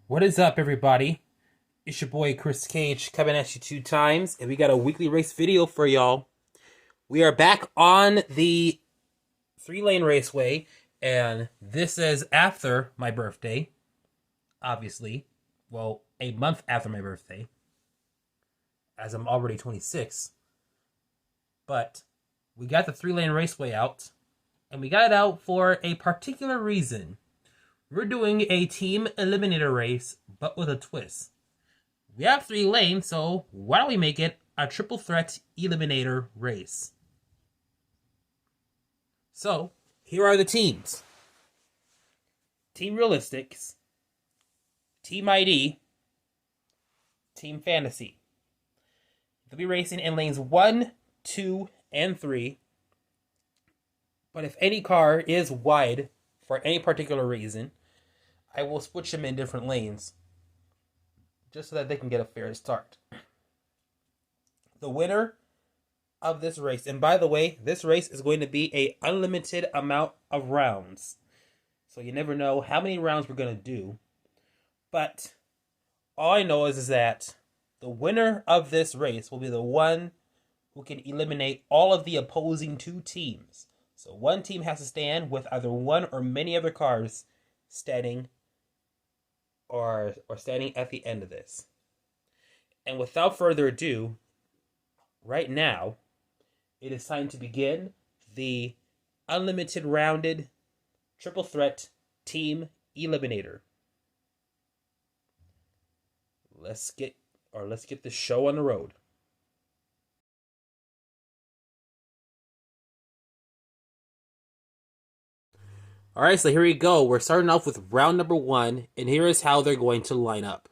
What is up, everybody? It's your boy Chris Cage coming at you 2 times, and we got a weekly race video for y'all. We are back on the 3-lane raceway, and this is after my birthday, obviously. Well, a month after my birthday, as I'm already 26. But we got the 3-lane raceway out, and we got it out for a particular reason. We're doing a Team Eliminator race, but with a twist. We have 3 lanes, so why don't we make it a triple threat eliminator race? So, here are the teams. Team Realistix, Team ID, Team Fantasy. They'll be racing in lanes 1, 2, and 3. But if any car is wide for any particular reason, I will switch them in different lanes, just so that they can get a fair start. The winner of this race, and by the way, this race is going to be an unlimited amount of rounds. So you never know how many rounds we're going to do. But all I know is that the winner of this race will be the one who can eliminate all of the opposing 2 teams. So one team has to stand with either one or many other cars standing or standing at the end of this. And without further ado, right now, it is time to begin the unlimited rounded triple threat Team Eliminator. Let's get the show on the road. Alright, so here we go. We're starting off with round number 1, and here is how they're going to line up.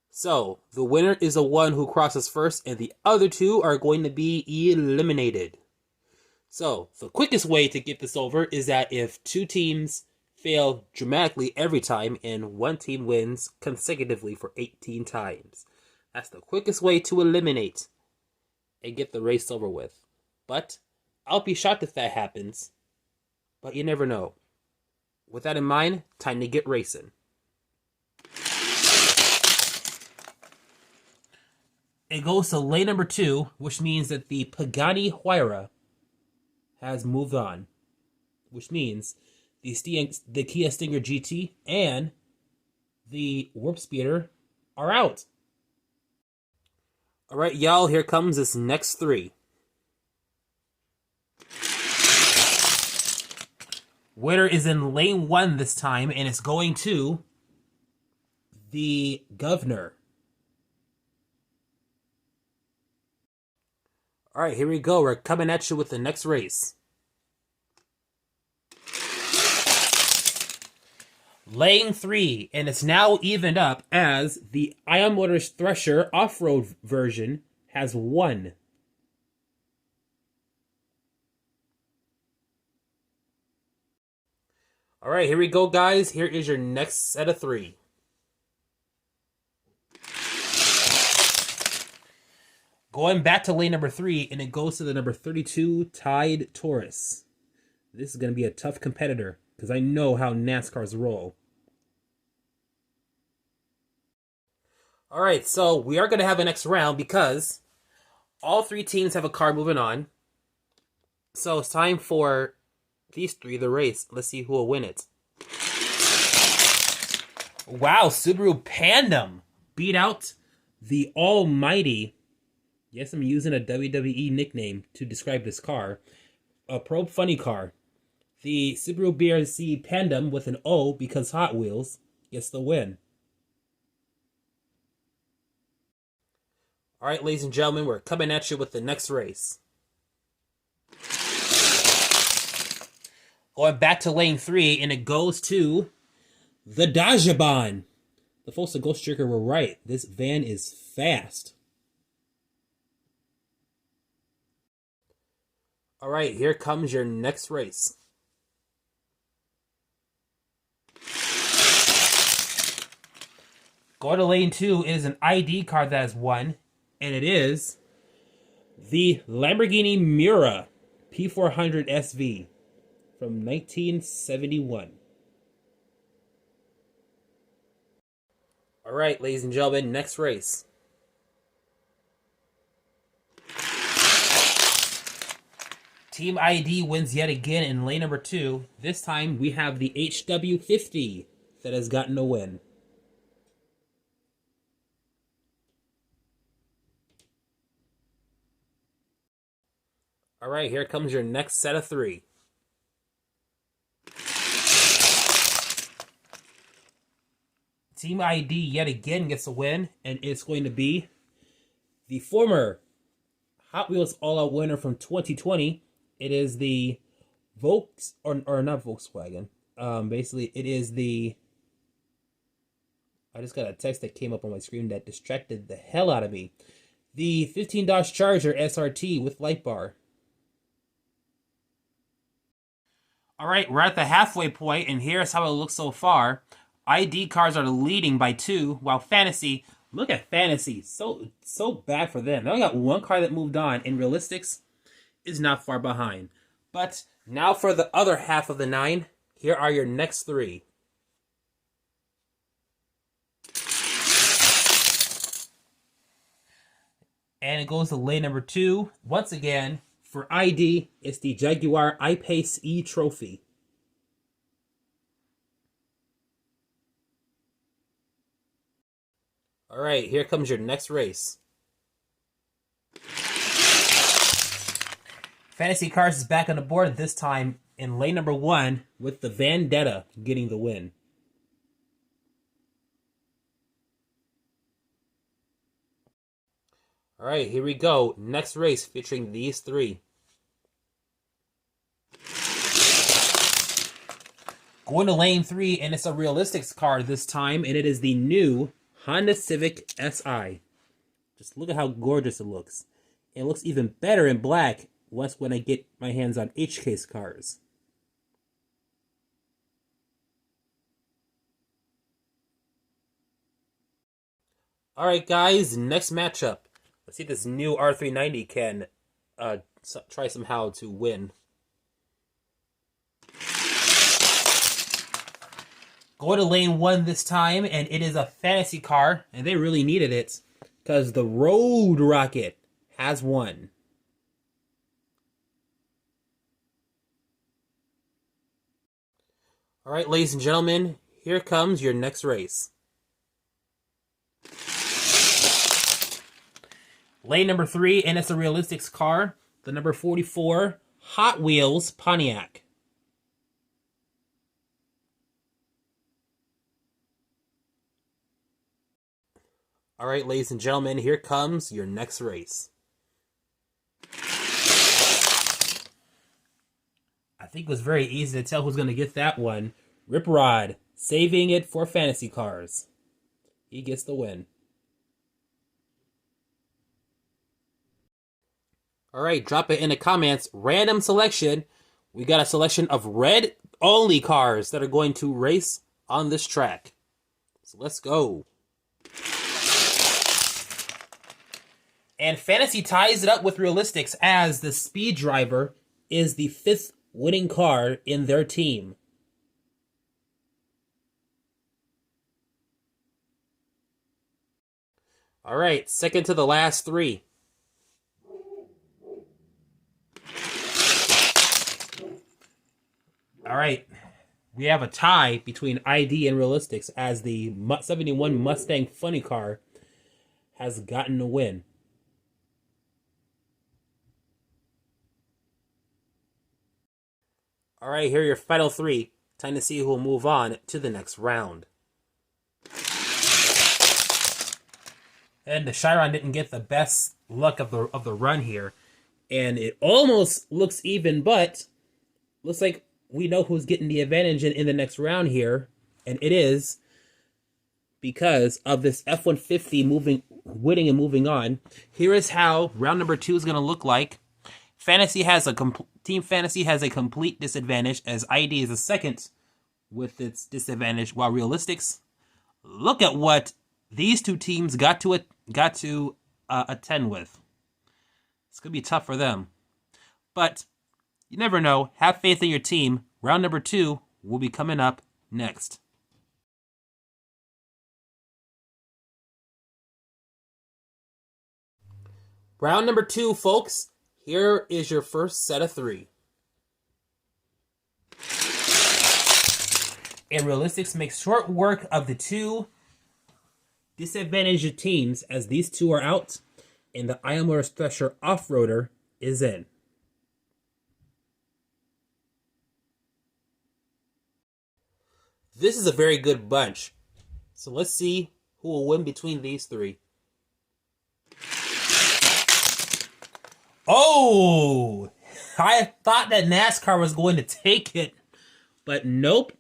So, the winner is the one who crosses first, and the other 2 are going to be eliminated. So, the quickest way to get this over is that if 2 teams fail dramatically every time, and 1 team wins consecutively for 18 times. That's the quickest way to eliminate and get the race over with. But, I'll be shocked if that happens. But you never know. With that in mind, time to get racing. It goes to lane number 2, which means that the Pagani Huayra has moved on. Which means the Kia Stinger GT and the Warp Speeder are out. Alright, y'all, here comes this next 3. Winner is in lane 1 this time, and it's going to the Governor. Alright, here we go. We're coming at you with the next race. Lane 3, and it's now evened up as the Ion Motors Thresher off-road version has won. Alright, here we go, guys. Here is your next set of 3. Going back to lane number 3, and it goes to the number 32 Tide Taurus. This is going to be a tough competitor, because I know how NASCARs roll. Alright, so we are going to have a next round, because all 3 teams have a car moving on. So it's time for these 3 the race. Let's see who will win it. Wow, Subaru Pandem beat out the almighty, yes, I'm using a WWE nickname to describe this car, a Probe Funny car. The Subaru BRZ Pandem with an O because Hot Wheels gets the win. Alright, ladies and gentlemen, we're coming at you with the next race. Going back to lane 3, and it goes to the Dajaban. The folks at Ghost Tricker were right. This van is fast. Alright, here comes your next race. Going to lane 2, it is an ID car that has won, and it is the Lamborghini Miura P400 SV. From 1971. All right, ladies and gentlemen, next race. Team ID wins yet again in lane number 2. This time we have the HW50 that has gotten a win. All right, here comes your next set of 3. Team ID yet again gets a win, and it's going to be the former Hot Wheels All-Out winner from 2020. It is the or not Volkswagen. Basically, it is the... I just got a text that came up on my screen that distracted the hell out of me. The 15 Dodge Charger SRT with light bar. All right, we're at the halfway point, and here's how it looks so far. ID cars are leading by 2, while Fantasy, look at Fantasy, so bad for them. They only got 1 car that moved on, and Realistix is not far behind. But now for the other half of the 9, here are your next 3. And it goes to lane number 2. Once again, for ID, it's the Jaguar I-Pace E Trophy. All right, here comes your next race. Fantasy Cars is back on the board, this time in lane number 1 with the Vendetta getting the win. All right, here we go. Next race featuring these 3. Going to lane 3, and it's a Realistix car this time, and it is the new Honda Civic Si. Just look at how gorgeous it looks. It looks even better in black when I get my hands on H-Case cars. Alright guys, next matchup. Let's see if this new R390 can try somehow to win. Go to lane 1 this time, and it is a fantasy car, and they really needed it, because the Road Rocket has won. Alright, ladies and gentlemen, here comes your next race. Lane number 3, and it's a Realistix car, the number 44 Hot Wheels Pontiac. All right, ladies and gentlemen, here comes your next race. I think it was very easy to tell who's going to get that one. Rip Rod, saving it for fantasy cars. He gets the win. All right, drop it in the comments. Random selection. We got a selection of red-only cars that are going to race on this track. So let's go. And Fantasy ties it up with Realistix as the Speed Driver is the 5th winning car in their team. All right, second to the last 3. All right, we have a tie between ID and Realistix as the 71 Mustang Funny Car has gotten a win. All right, here are your final 3. Time to see who will move on to the next round. And the Chiron didn't get the best luck of the run here, and it almost looks even, but looks like we know who's getting the advantage in the next round here, and it is because of this F-150 winning and moving on. Here is how round number 2 is going to look like. Team Fantasy has a complete disadvantage as ID is a second with its disadvantage, while Realistix, look at what these 2 teams got to attend with. It's gonna be tough for them, but you never know. Have faith in your team. Round number 2 will be coming up next. Round number 2, folks. Here is your first set of 3. And Realistix makes short work of the 2 disadvantaged teams as these 2 are out and the Untitled Chapter off-roader is in. This is a very good bunch. So let's see who will win between these 3. Oh! I thought that NASCAR was going to take it, but nope.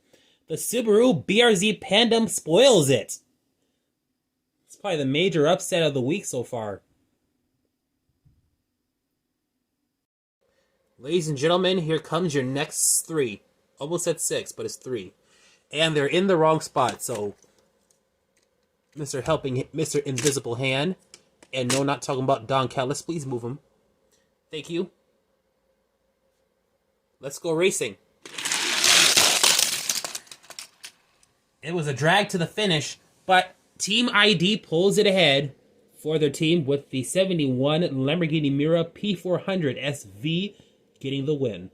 The Subaru BRZ Pandem spoils it. It's probably the major upset of the week so far. Ladies and gentlemen, here comes your next 3. Almost at 6, but it's 3. And they're in the wrong spot, so Mr. Invisible Hand, and no, not talking about Don Callis, please move him. Thank you. Let's go racing. It was a drag to the finish, but Team ID pulls it ahead for their team with the 71 Lamborghini Miura P400 SV getting the win.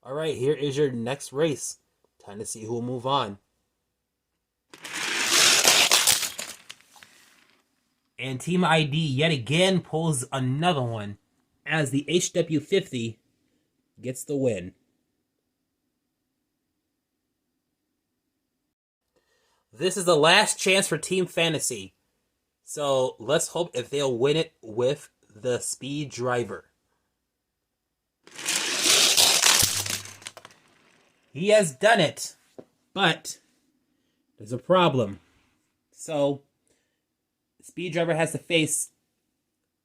All right, here is your next race. Time to see who will move on. And Team ID yet again pulls another one as the HW50 gets the win. This is the last chance for Team Fantasy. So let's hope if they'll win it with the Speed Driver. He has done it, but there's a problem. So Speed Driver has to face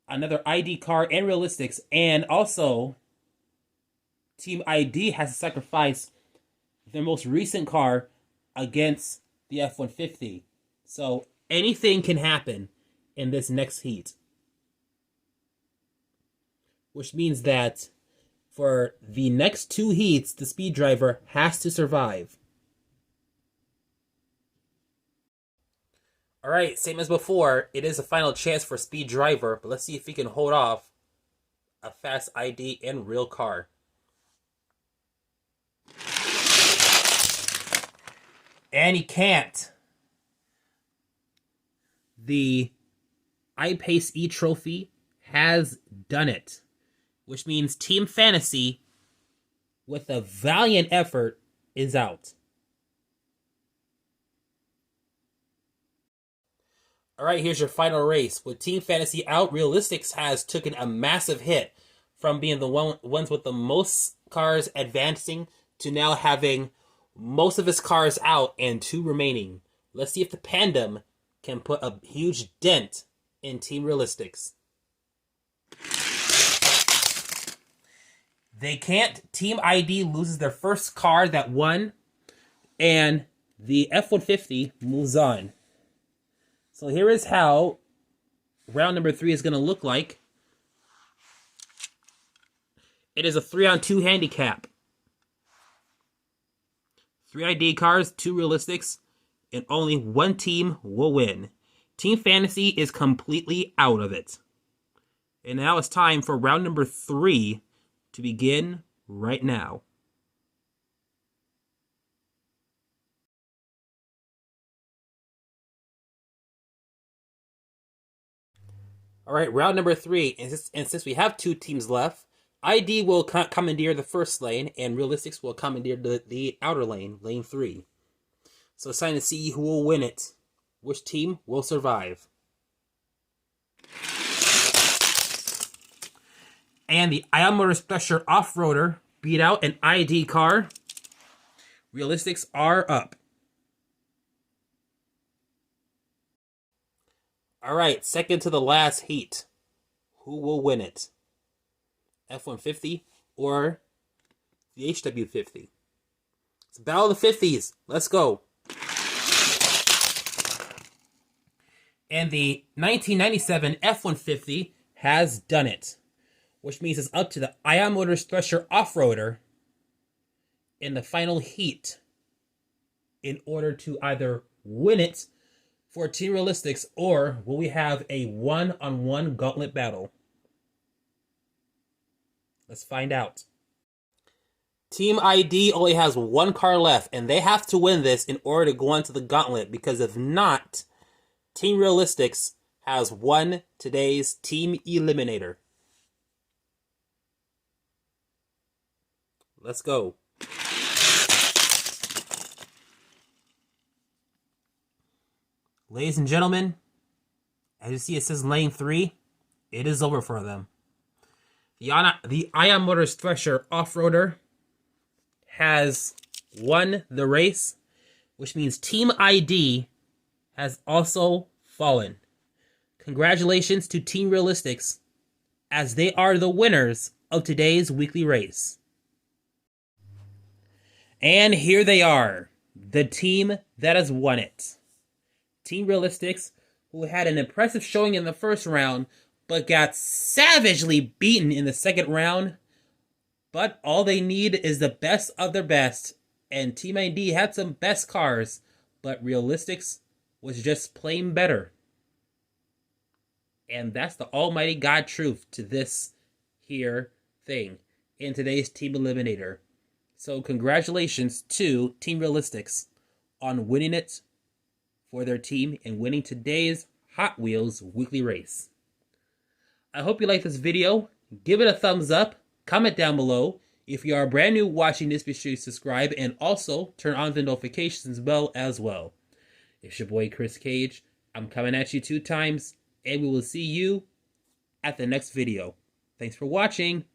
another ID car and Realistix, and also Team ID has to sacrifice their most recent car against the F-150. So anything can happen in this next heat. Which means that for the next 2 heats, the Speed Driver has to survive. Alright, same as before, it is a final chance for Speed Driver, but let's see if he can hold off a fast ID and real car. And he can't. The iPace E Trophy has done it, which means Team Fantasy, with a valiant effort, is out. Alright, here's your final race. With Team Fantasy out, Realistix has taken a massive hit from being the ones with the most cars advancing to now having most of his cars out and 2 remaining. Let's see if the Pandem can put a huge dent in Team Realistix. They can't. Team ID loses their first car that won, and the F-150 moves on. So here is how round number 3 is going to look like. It is a 3-on-2 handicap. 3 ID cars, 2 Realistix, and only 1 team will win. Team Fantasy is completely out of it. And now it's time for round number 3 to begin right now. All right, round number 3, and since we have 2 teams left, ID will commandeer the first lane, and Realistix will commandeer the outer lane, lane 3. So it's time to see who will win it. Which team will survive? And the Untitled Chapter off-roader beat out an ID car. Realistix are up. Alright, second to the last heat. Who will win it? F-150 or the HW50? It's a battle of the 50s. Let's go. And the 1997 F-150 has done it, which means it's up to the Untitled Chapter off-roader in the final heat in order to either win it for Team Realistix, or will we have a one-on-one gauntlet battle? Let's find out. Team ID only has one car left, and they have to win this in order to go into the gauntlet, because if not, Team Realistix has won today's Team Eliminator. Let's go. Ladies and gentlemen, as you see it says lane 3, it is over for them. The Ion Motors Thresher Off-Roader has won the race, which means Team ID has also fallen. Congratulations to Team Realistix, as they are the winners of today's weekly race. And here they are, the team that has won it. Team Realistix, who had an impressive showing in the first round, but got savagely beaten in the second round. But all they need is the best of their best, and Team ID had some best cars, but Realistix was just plain better. And that's the almighty God truth to this here thing in today's Team Eliminator. So congratulations to Team Realistix on winning it for their team and winning today's Hot Wheels weekly race. I hope you like this video. Give it a thumbs up. Comment down below. If you are brand new watching this, be sure to subscribe and also turn on the notifications bell as well. It's your boy Chris Cage. I'm coming at you 2 times, and we will see you at the next video. Thanks for watching.